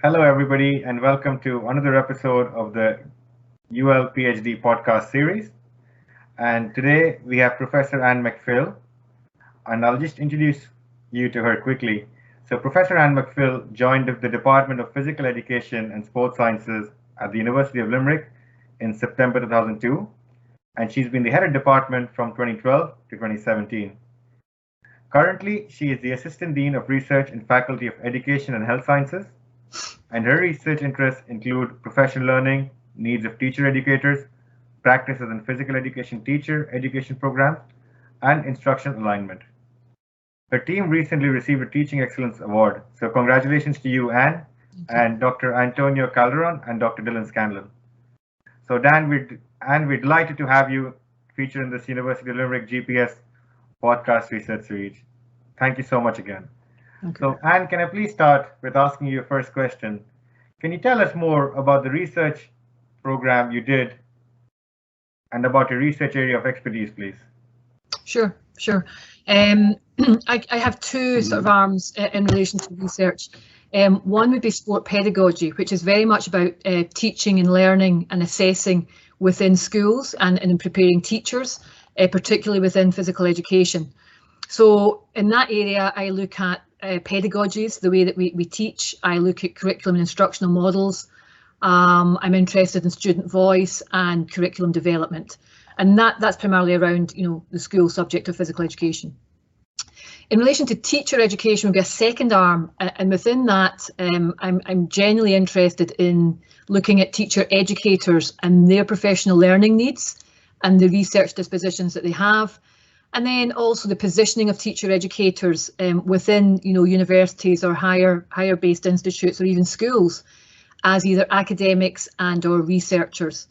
Hello, everybody, and welcome to another episode of the UL PhD podcast series. And today we have Professor Anne MacPhail, and I'll just introduce you to her quickly. So, Professor Anne MacPhail joined the Department of Physical Education and Sports Sciences at the University of Limerick in September 2002, and she's been the head of department from 2012 to 2017. Currently, she is the Assistant Dean of Research in Faculty of Education and Health Sciences, and her research interests include professional learning, needs of teacher educators, practices in physical education teacher education programs, and instruction alignment. Her team recently received a Teaching Excellence Award, so congratulations to you, Anne, and Dr. Antonio Calderon and Dr. Dylan Scanlon. So, Anne, we're delighted to have you featured in this University of Limerick GPS podcast research series. Thank you so much again. Okay. So, Anne, can I please start with asking you your first question? Can you tell us more about the research program you did and about your research area of expertise, please? Sure. I have two sort of arms in relation to research. One would be sport pedagogy, which is very much about teaching and learning and assessing within schools and in preparing teachers, particularly within physical education. So in that area, I look at pedagogies, the way that we teach. I look at curriculum and instructional models. I'm interested in student voice and curriculum development, and that's primarily around the school subject of physical education. In relation to teacher education would be a second arm, and within that I'm generally interested in looking at teacher educators and their professional learning needs and the research dispositions that they have. And then also the positioning of teacher educators within, universities or higher based institutes or even schools as either academics and or researchers.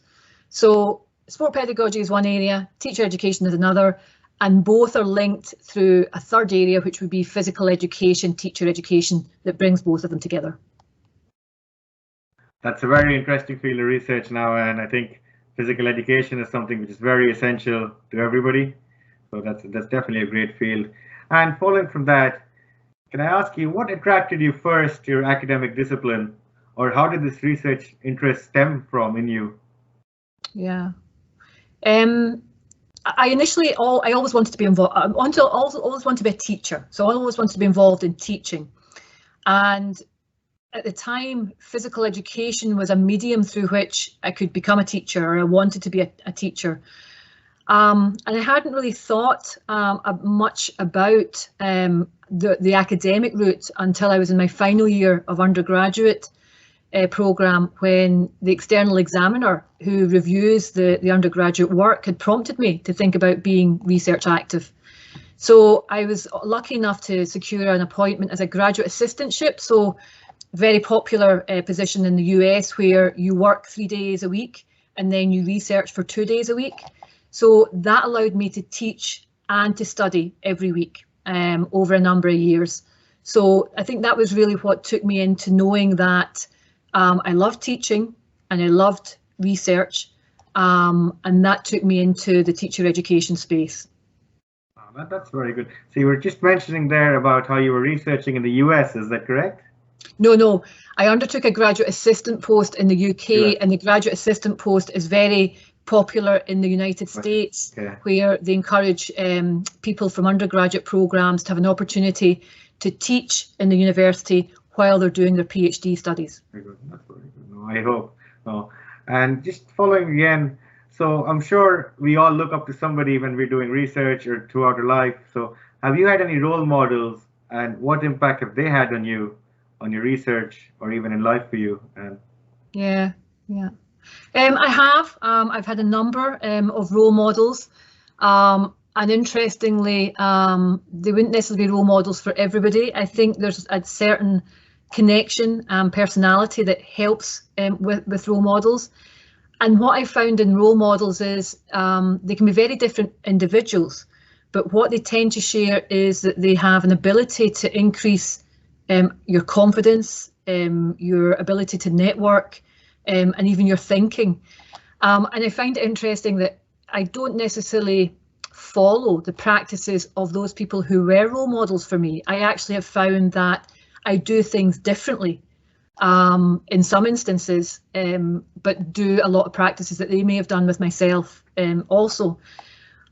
So sport pedagogy is one area, teacher education is another, and both are linked through a third area, which would be physical education, teacher education, that brings both of them together. That's a very interesting field of research now, and I think physical education is something which is very essential to everybody. So that's definitely a great field. And following from that, can I ask you what attracted you first to your academic discipline, or how did this research interest stem from in you? Yeah, I always wanted to be involved. I always wanted to be a teacher, so I always wanted to be involved in teaching. And at the time, physical education was a medium through which I could become a teacher, or I wanted to be a teacher. And I hadn't really thought much about the academic route until I was in my final year of undergraduate programme, when the external examiner who reviews the undergraduate work had prompted me to think about being research active. So I was lucky enough to secure an appointment as a graduate assistantship, so very popular position in the US, where you work 3 days a week and then you research for 2 days a week. So that allowed me to teach and to study every week over a number of years. So I think that was really what took me into knowing that I loved teaching and I loved research, and that took me into the teacher education space. Oh, that's very good. So you were just mentioning there about how you were researching in the US, is that correct? No, I undertook a graduate assistant post in the UK, and the graduate assistant post is very popular in the United States, where they encourage people from undergraduate programs to have an opportunity to teach in the university while they're doing their PhD studies. Very good. That's very good. No, I hope. No. And just following again, so I'm sure we all look up to somebody when we're doing research or throughout our life. So have you had any role models, and what impact have they had on you, on your research, or even in life for you? And yeah. I have. I've had a number of role models, and interestingly, they wouldn't necessarily be role models for everybody. I think there's a certain connection and personality that helps with role models. And what I found in role models is they can be very different individuals, but what they tend to share is that they have an ability to increase your confidence, your ability to network, and even your thinking. And I find it interesting that I don't necessarily follow the practices of those people who were role models for me. I actually have found that I do things differently in some instances, but do a lot of practices that they may have done with myself also.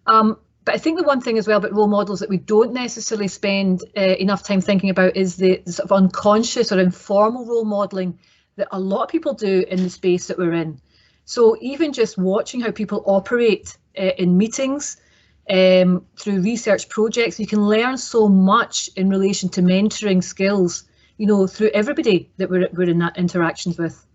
But I think the one thing as well about role models that we don't necessarily spend enough time thinking about is the sort of unconscious or informal role modelling that a lot of people do in the space that we're in. So even just watching how people operate in meetings, through research projects, you can learn so much in relation to mentoring skills, you know, through everybody that we're in that interactions with.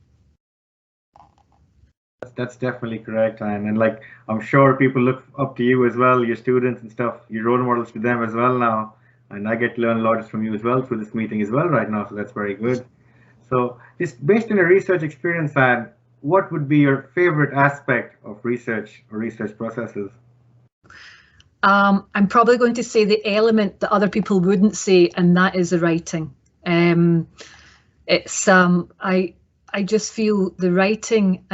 That's definitely correct, and like I'm sure people look up to you as well, your students and stuff, your role models to them as well now, and I get to learn a lot from you as well through this meeting as well right now, so that's very good. So just based on your research experience, and what would be your favorite aspect of research or research processes? I'm probably going to say the element that other people wouldn't say, and that is the writing. I just feel the writing,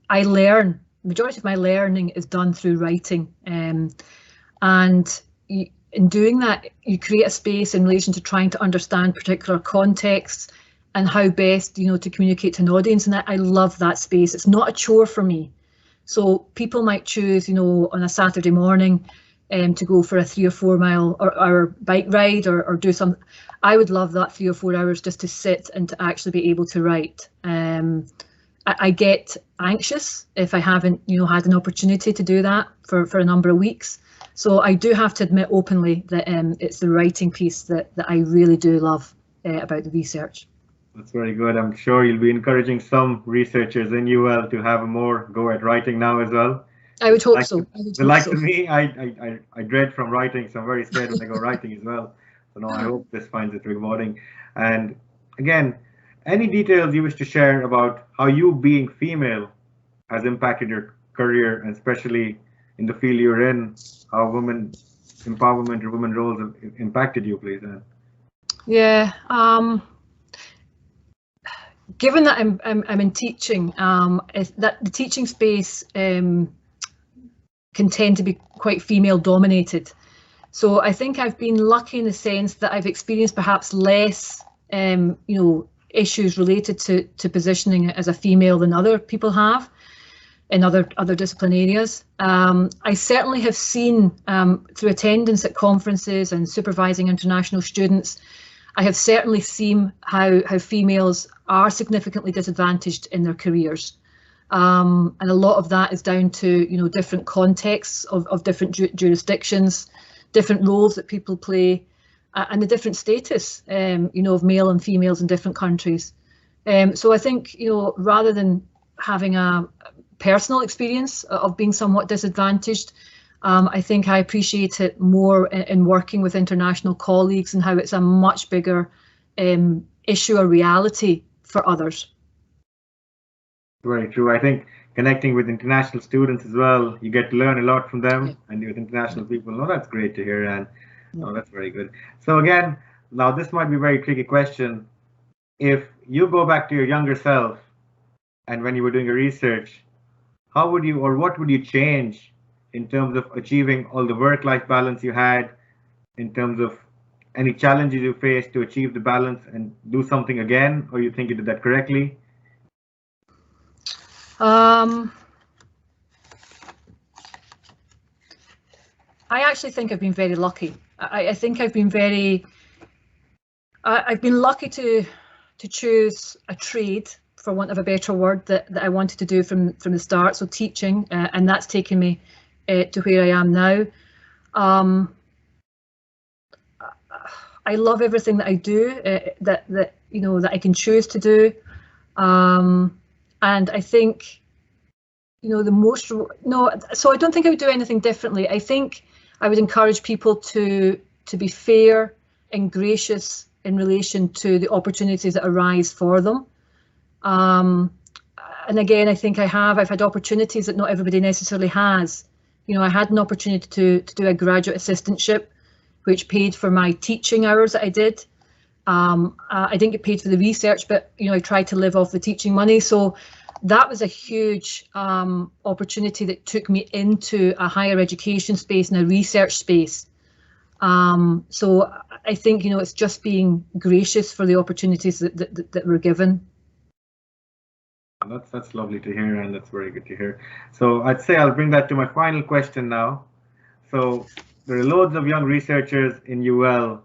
I learn, majority of my learning is done through writing, and in doing that you create a space in relation to trying to understand particular contexts and how best, you know, to communicate to an audience, and I love that space. It's not a chore for me. So people might choose, you know, on a Saturday morning to go for a 3 or 4 mile or bike ride or do some. I would love that 3 or 4 hours just to sit and to actually be able to write. I get anxious if I haven't, you know, had an opportunity to do that for a number of weeks. So I do have to admit openly that it's the writing piece that I really do love about the research. That's very good. I'm sure you'll be encouraging some researchers in UL to have a more go at writing now as well. I would hope so. To me, I dread from writing, so I'm very scared when I go writing as well. So no, I hope this finds it rewarding. And again, any details you wish to share about how you being female has impacted your career, and especially in the field you're in, how women empowerment or women roles have impacted you, please, Anne? Yeah. Given that I'm in teaching, that the teaching space can tend to be quite female dominated. So I think I've been lucky in the sense that I've experienced perhaps less, you know, issues related to positioning as a female than other people have in other discipline areas. I certainly have seen through attendance at conferences and supervising international students, I have certainly seen how females are significantly disadvantaged in their careers. And a lot of that is down to, you know, different contexts of different jurisdictions, different roles that people play, and the different status, you know, of male and females in different countries. So I think, you know, rather than having a personal experience of being somewhat disadvantaged, I think I appreciate it more in working with international colleagues and how it's a much bigger issue or reality for others. Very true. I think connecting with international students as well, you get to learn a lot from them, and with international people. No, that's great to hear, and no, that's very good. So again, now this might be a very tricky question. If you go back to your younger self, and when you were doing your research, how would you, or what would you change in terms of achieving all the work-life balance you had, in terms of any challenges you faced to achieve the balance and do something again, or you think you did that correctly? I actually think I've been very lucky. I think I've been I've been lucky to choose a trade, for want of a better word, that I wanted to do from the start, so teaching, and that's taken me to where I am now. I love everything that I do, that you know, that I can choose to do, and I think, you know, so I don't think I would do anything differently. I think I would encourage people to be fair and gracious in relation to the opportunities that arise for them. And again, I think I've had opportunities that not everybody necessarily has. You know, I had an opportunity to do a graduate assistantship, which paid for my teaching hours that I did. I didn't get paid for the research, but, you know, I tried to live off the teaching money. So that was a huge opportunity that took me into a higher education space and a research space. So I think, it's just being gracious for the opportunities that we're given. That's lovely to hear, and that's very good to hear. So I'd say I'll bring that to my final question now. So there are loads of young researchers in UL.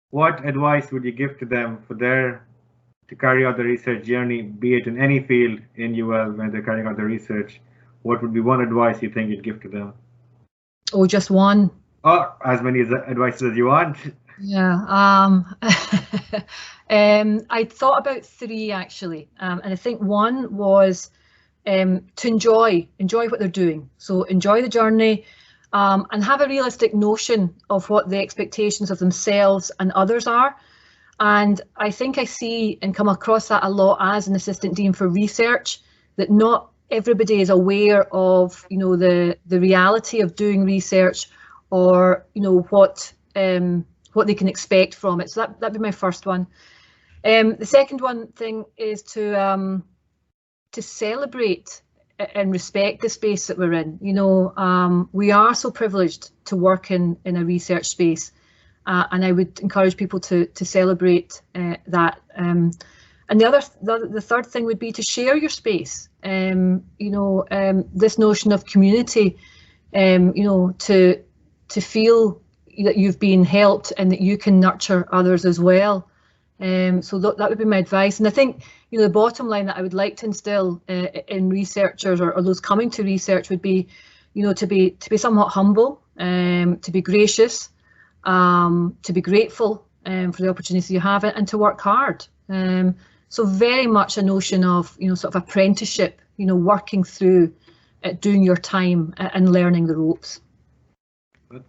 What advice would you give to them to carry out the research journey, be it in any field in UL when they're carrying out the research? What would be one advice you think you'd give to them? Oh, just one. Or as many advices as you want. Yeah. I thought about three actually, and I think one was to enjoy what they're doing. So enjoy the journey, and have a realistic notion of what the expectations of themselves and others are. And I think I see and come across that a lot as an assistant dean for research, that not everybody is aware of, the reality of doing research, or what they can expect from it. So that'd be my first one. The second thing is to celebrate and respect the space that we're in. We are so privileged to work in a research space, and I would encourage people to celebrate that. And the third thing would be to share your space. This notion of community, to feel that you've been helped and that you can nurture others as well. So that would be my advice. And I think, the bottom line that I would like to instill in researchers or those coming to research would be, to be somewhat humble, to be gracious, to be grateful for the opportunity you have, and to work hard. So very much a notion of, sort of apprenticeship, working through, doing your time and learning the ropes.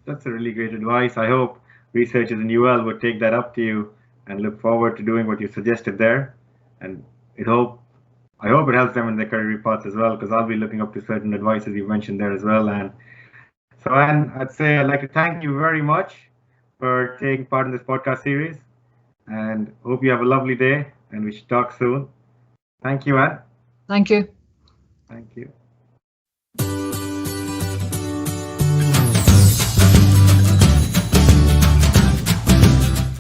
That's a really great advice. I hope researchers in UL would take that up to you and look forward to doing what you suggested there. And I hope it helps them in their career paths as well, because I'll be looking up to certain advices you mentioned there as well. And so, Anne, I'd say I'd like to thank you very much for taking part in this podcast series, and hope you have a lovely day, and we should talk soon. Thank you, Anne. Thank you. Thank you.